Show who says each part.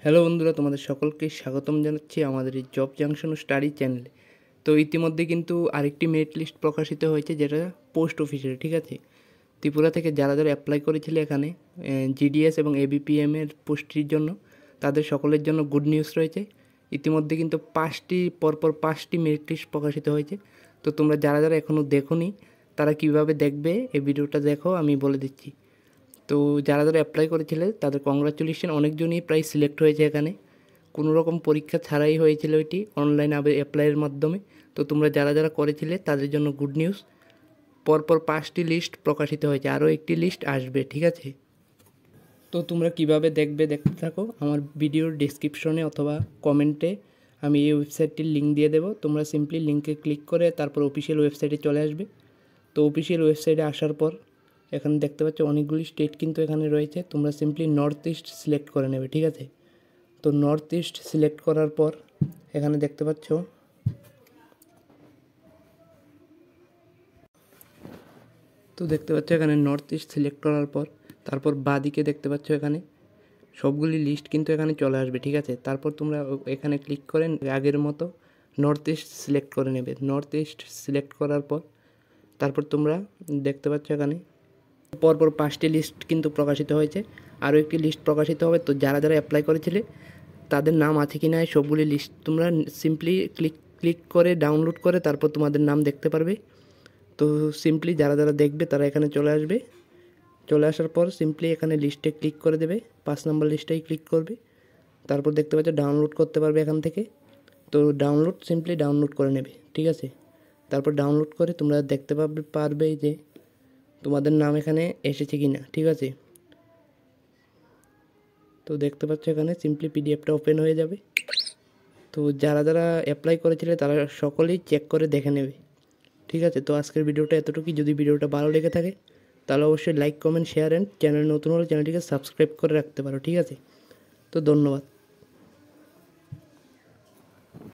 Speaker 1: Hello বন্ধুরা, তোমাদের সকলকে স্বাগতম জানাচ্ছি আমাদের এই জব জাংশন স্টাডি চ্যানেলে। তো ইতিমধ্যে কিন্তু আরেকটি মেরিট লিস্ট প্রকাশিত হয়েছে, যেটা পোস্ট অফিসের, ঠিক আছে। ত্রিপুরা থেকে যারা যারা অ্যাপ্লাই করেছিল এখানে জিডিএস এবং এবিপিএমের পোস্টটির জন্য, তাদের সকলের জন্য গুড নিউজ রয়েছে। ইতিমধ্যে কিন্তু পরপর পাঁচটি মেরিট লিস্ট প্রকাশিত হয়েছে। তো তোমরা যারা যারা এখনও দেখোনি তারা কীভাবে দেখবে এই ভিডিওটা দেখো, আমি বলে দিচ্ছি। তো যারা যারা অ্যাপ্লাই করেছিলে তাদের কংগ্রাচুলেশন, অনেকজনই প্রায় সিলেক্ট হয়েছে এখানে। কোনো রকম পরীক্ষা ছাড়াই হয়েছিল এটি, অনলাইন অ্যাপ্লাইয়ের মাধ্যমে। তো তোমরা যারা যারা করেছিলে তাদের জন্য গুড নিউজ, পরপর পাঁচটি লিস্ট প্রকাশিত হয়েছে, আরও একটি লিস্ট আসবে, ঠিক আছে। তো তোমরা কিভাবে দেখবে দেখতে থাকো। আমার ভিডিওর ডেসক্রিপশনে অথবা কমেন্টে আমি এই ওয়েবসাইটটির লিঙ্ক দিয়ে দেবো। তোমরা সিম্পলি লিঙ্কে ক্লিক করে তারপর অফিসিয়াল ওয়েবসাইটে চলে আসবে। তো অফিসিয়াল ওয়েবসাইটে আসার পর এখানে দেখতে পাচ্ছ অনেকগুলি স্টেট কিন্তু এখানে রয়েছে। তোমরা সিম্পলি নর্থ ইস্ট সিলেক্ট করে নেবে, ঠিক আছে। তো নর্থ ইস্ট সিলেক্ট করার পর এখানে দেখতে পাচ্ছ এখানে নর্থ ইস্ট সিলেক্ট করার পর তারপর বাঁদিকে দেখতে পাচ্ছ এখানে সবগুলি লিস্ট কিন্তু এখানে চলে আসবে, ঠিক আছে। তারপর তোমরা এখানে ক্লিক করে আগের মতো নর্থ ইস্ট সিলেক্ট করে নেবে। নর্থ ইস্ট সিলেক্ট করার পর তারপর তোমরা দেখতে পাচ্ছ এখানে পরপর পাঁচটি লিস্ট কিন্তু প্রকাশিত হয়েছে, আরও একটি লিস্ট প্রকাশিত হবে। তো যারা যারা অ্যাপ্লাই করেছিলে তাদের নাম আছে কি না সবগুলি লিস্ট তোমরা সিম্পলি ক্লিক করে ডাউনলোড করে তারপর তোমাদের নাম দেখতে পারবে। তো সিম্পলি যারা যারা দেখবে তারা এখানে চলে আসবে। চলে আসার পর সিম্পলি এখানে লিস্টে ক্লিক করে দেবে, 5 নম্বর লিস্টেই ক্লিক করবে। তারপর দেখতে পাচ্ছ ডাউনলোড করতে পারবে এখান থেকে। তো সিম্পলি ডাউনলোড করে নেবে, ঠিক আছে। তারপর ডাউনলোড করে তোমরা দেখতে পারবে যে তোমাদের নাম এখানে এসেছে কি না, ঠিক আছে। তো দেখতে পাচ্ছ এখানে সিম্পলি পিডিএফটা ওপেন হয়ে যাবে। তো যারা যারা অ্যাপ্লাই করেছিলে তারা সকলেই চেক করে দেখে নেবে, ঠিক আছে। তো আজকের ভিডিওটা এতটুকুই। যদি ভিডিওটা ভালো লেগে থাকে তাহলে অবশ্যই like, comment, share and channel নতুন হলে চ্যানেলটিকে সাবস্ক্রাইব করে রাখতে পারো, ঠিক আছে। তো ধন্যবাদ।